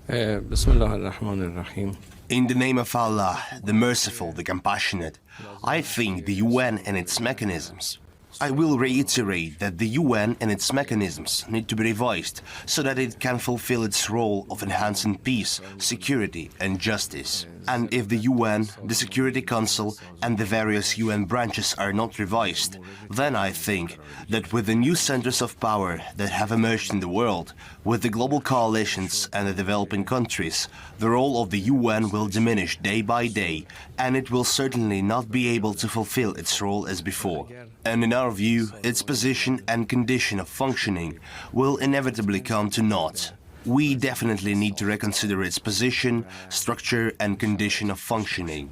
Bismillah ar-Rahman ar-Rahim. In the name of Allah, the Merciful, the Compassionate, I think the UN and its mechanisms. I will reiterate that the UN and its mechanisms need to be revised so that it can fulfill its role of enhancing peace, security and justice. And if the UN, the Security Council and the various UN branches are not revised, then I think that with the new centers of power that have emerged in the world, with the global coalitions and the developing countries, the role of the UN will diminish day by day, and it will certainly not be able to fulfill its role as before. And in our view, its position and condition of functioning will inevitably come to naught. We definitely need to reconsider its position, structure and condition of functioning.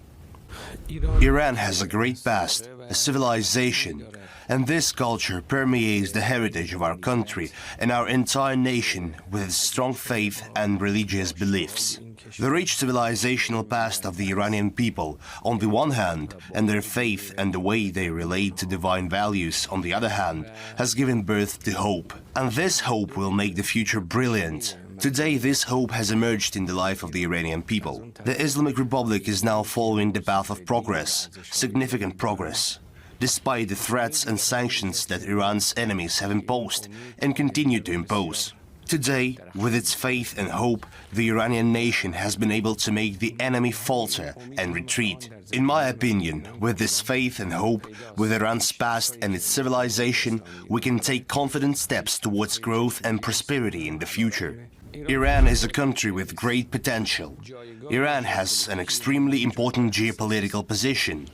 Iran has a great past, a civilization, and this culture permeates the heritage of our country and our entire nation with its strong faith and religious beliefs. The rich civilizational past of the Iranian people, on the one hand, and their faith and the way they relate to divine values, on the other hand, has given birth to hope. And this hope will make the future brilliant. Today, this hope has emerged in the life of the Iranian people. The Islamic Republic is now following the path of progress, significant progress, despite the threats and sanctions that Iran's enemies have imposed and continue to impose. Today, with its faith and hope, the Iranian nation has been able to make the enemy falter and retreat. In my opinion, with this faith and hope, with Iran's past and its civilization, we can take confident steps towards growth and prosperity in the future. Iran is a country with great potential. Iran has an extremely important geopolitical position.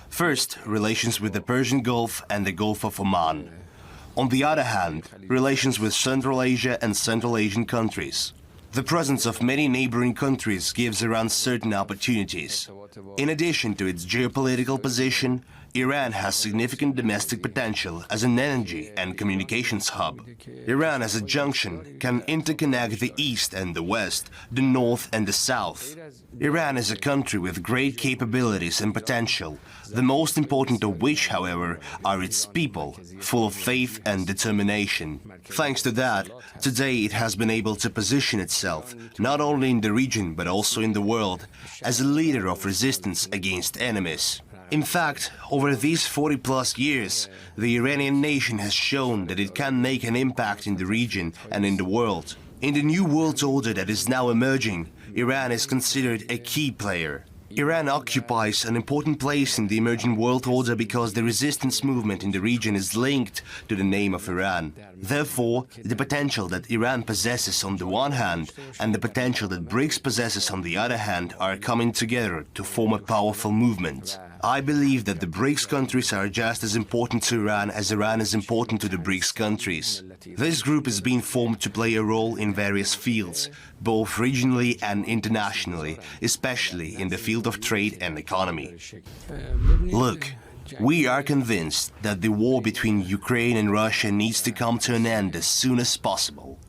First, relations with the Persian Gulf and the Gulf of Oman. On the other hand, relations with Central Asia and Central Asian countries. The presence of many neighboring countries gives Iran certain opportunities. In addition to its geopolitical position, Iran has significant domestic potential as an energy and communications hub. Iran as a junction can interconnect the East and the West, the North and the South. Iran is a country with great capabilities and potential, the most important of which, however, are its people, full of faith and determination. Thanks to that, today it has been able to position itself, not only in the region but also in the world, as a leader of resistance against enemies. In fact, over these 40-plus years, the Iranian nation has shown that it can make an impact in the region and in the world. In the new world order that is now emerging, Iran is considered a key player. Iran occupies an important place in the emerging world order because the resistance movement in the region is linked to the name of Iran. Therefore, the potential that Iran possesses on the one hand and the potential that BRICS possesses on the other hand are coming together to form a powerful movement. I believe that the BRICS countries are just as important to Iran as Iran is important to the BRICS countries. This group is being formed to play a role in various fields, both regionally and internationally, especially in the field of trade and economy. Look, we are convinced that the war between Ukraine and Russia needs to come to an end as soon as possible.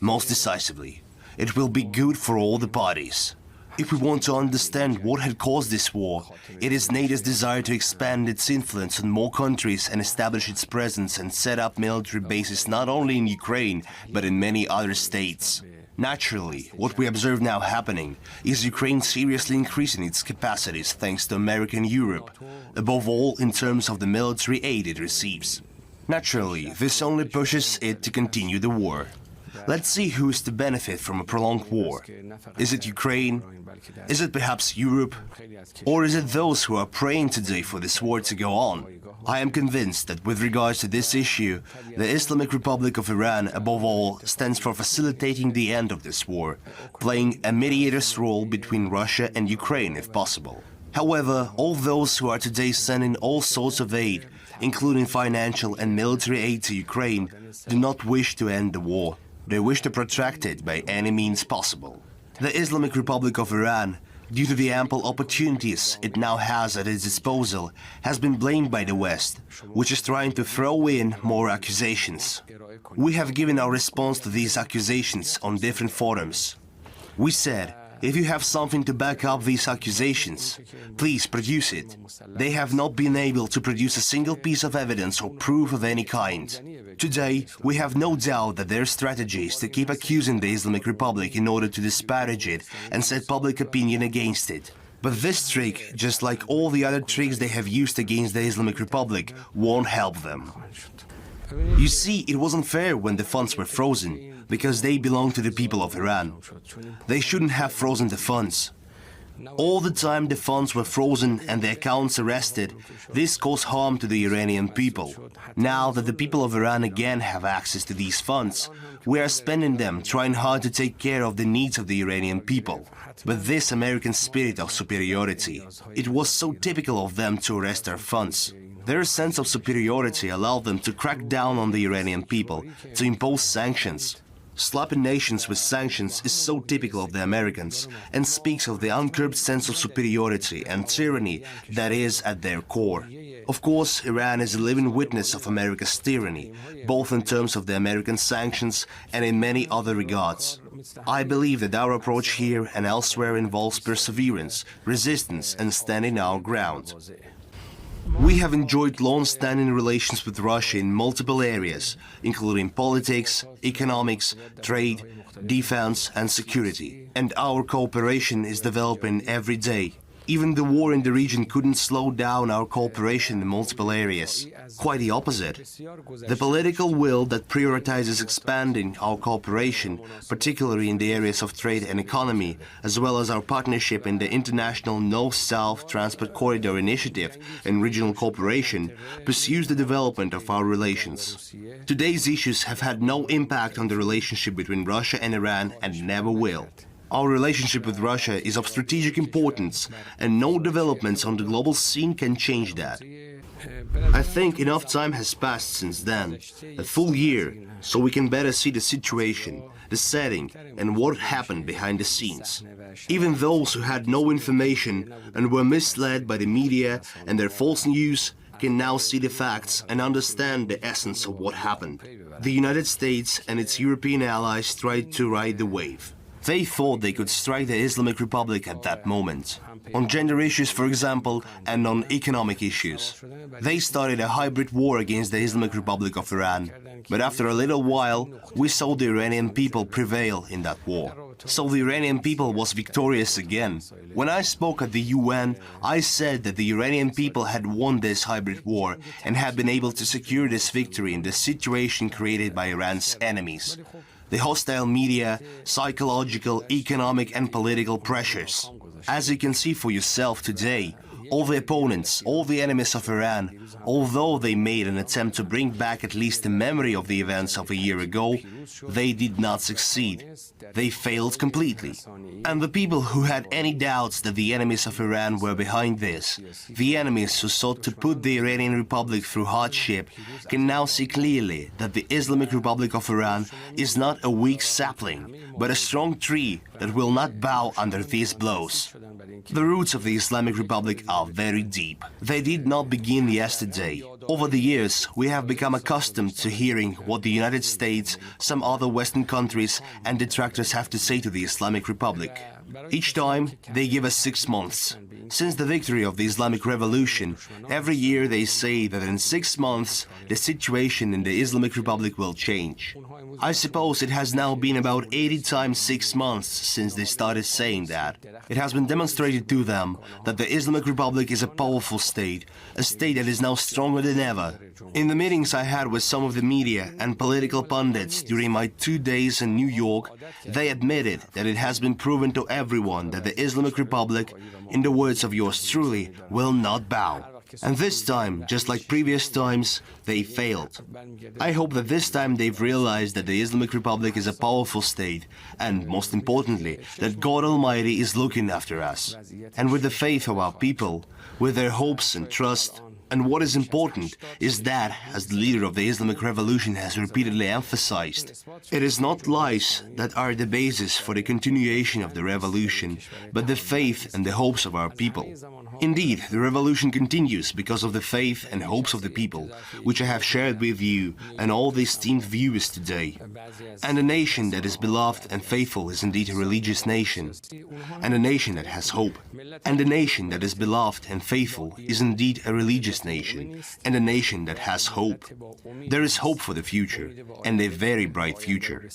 Most decisively, it will be good for all the parties. If we want to understand what had caused this war, it is NATO's desire to expand its influence on more countries and establish its presence and set up military bases not only in Ukraine, but in many other states. Naturally, what we observe now happening is Ukraine seriously increasing its capacities thanks to America and Europe, above all in terms of the military aid it receives. Naturally, this only pushes it to continue the war. Let's see who is to benefit from a prolonged war. Is it Ukraine? Is it perhaps Europe? Or is it those who are praying today for this war to go on? I am convinced that with regards to this issue, the Islamic Republic of Iran, above all, stands for facilitating the end of this war, playing a mediator's role between Russia and Ukraine if possible. However, all those who are today sending all sorts of aid, including financial and military aid to Ukraine, do not wish to end the war. They wish to protract it by any means possible. The Islamic Republic of Iran, due to the ample opportunities it now has at its disposal, has been blamed by the West, which is trying to throw in more accusations. We have given our response to these accusations on different forums. We said, If you have something to back up these accusations, please produce it. They have not been able to produce a single piece of evidence or proof of any kind. Today, we have no doubt that their strategy is to keep accusing the Islamic Republic in order to disparage it and set public opinion against it. But this trick, just like all the other tricks they have used against the Islamic Republic, won't help them. You see, it wasn't fair when the funds were frozen, because they belong to the people of Iran. They shouldn't have frozen the funds. All the time the funds were frozen and the accounts arrested, this caused harm to the Iranian people. Now that the people of Iran again have access to these funds, we are spending them trying hard to take care of the needs of the Iranian people. But this American spirit of superiority, it was so typical of them to arrest our funds. Their sense of superiority allowed them to crack down on the Iranian people, to impose sanctions. Slapping nations with sanctions is so typical of the Americans and speaks of the uncurbed sense of superiority and tyranny that is at their core. Of course, Iran is a living witness of America's tyranny, both in terms of the American sanctions and in many other regards. I believe that our approach here and elsewhere involves perseverance, resistance, and standing our ground. We have enjoyed long-standing relations with Russia in multiple areas, including politics, economics, trade, defense and security. And our cooperation is developing every day. Even the war in the region couldn't slow down our cooperation in multiple areas. Quite the opposite. The political will that prioritizes expanding our cooperation, particularly in the areas of trade and economy, as well as our partnership in the International North-South Transport Corridor Initiative and regional cooperation, pursues the development of our relations. Today's issues have had no impact on the relationship between Russia and Iran and never will. Our relationship with Russia is of strategic importance, and no developments on the global scene can change that. I think enough time has passed since then, a full year, so we can better see the situation, the setting, and what happened behind the scenes. Even those who had no information and were misled by the media and their false news can now see the facts and understand the essence of what happened. The United States and its European allies tried to ride the wave. They thought they could strike the Islamic Republic at that moment. On gender issues, for example, and on economic issues. They started a hybrid war against the Islamic Republic of Iran. But after a little while, we saw the Iranian people prevail in that war. So the Iranian people was victorious again. When I spoke at the UN, I said that the Iranian people had won this hybrid war and had been able to secure this victory in the situation created by Iran's enemies. The hostile media, psychological, economic and political pressures. As you can see for yourself today, all the opponents, all the enemies of Iran, although they made an attempt to bring back at least the memory of the events of a year ago, they did not succeed. They failed completely. And the people who had any doubts that the enemies of Iran were behind this, the enemies who sought to put the Iranian Republic through hardship, can now see clearly that the Islamic Republic of Iran is not a weak sapling, but a strong tree that will not bow under these blows. The roots of the Islamic Republic are very deep. They did not begin yesterday. Over the years, we have become accustomed to hearing what the United States, some other Western countries and detractors have to say to the Islamic Republic. Each time, they give us 6 months. Since the victory of the Islamic Revolution, every year they say that in 6 months, the situation in the Islamic Republic will change. I suppose it has now been about 80 times 6 months since they started saying that. It has been demonstrated to them that the Islamic Republic is a powerful state, a state that is now stronger than ever. In the meetings I had with some of the media and political pundits during my 2 days in New York, they admitted that it has been proven to everyone that the Islamic Republic, in the words of yours truly, will not bow. And this time, just like previous times, they failed. I hope that this time they've realized that the Islamic Republic is a powerful state, and most importantly, that God Almighty is looking after us. And with the faith of our people, with their hopes and trust, And what is important is that, as the leader of the Islamic Revolution has repeatedly emphasized, it is not lies that are the basis for the continuation of the revolution, but the faith and the hopes of our people. Indeed, the revolution continues because of the faith and hopes of the people, which I have shared with you and all the esteemed viewers today. And a nation that is beloved and faithful is indeed a religious nation, and a nation that has hope. And a nation that is beloved and faithful is indeed a religious nation, and a nation that has hope. There is hope for the future, and a very bright future.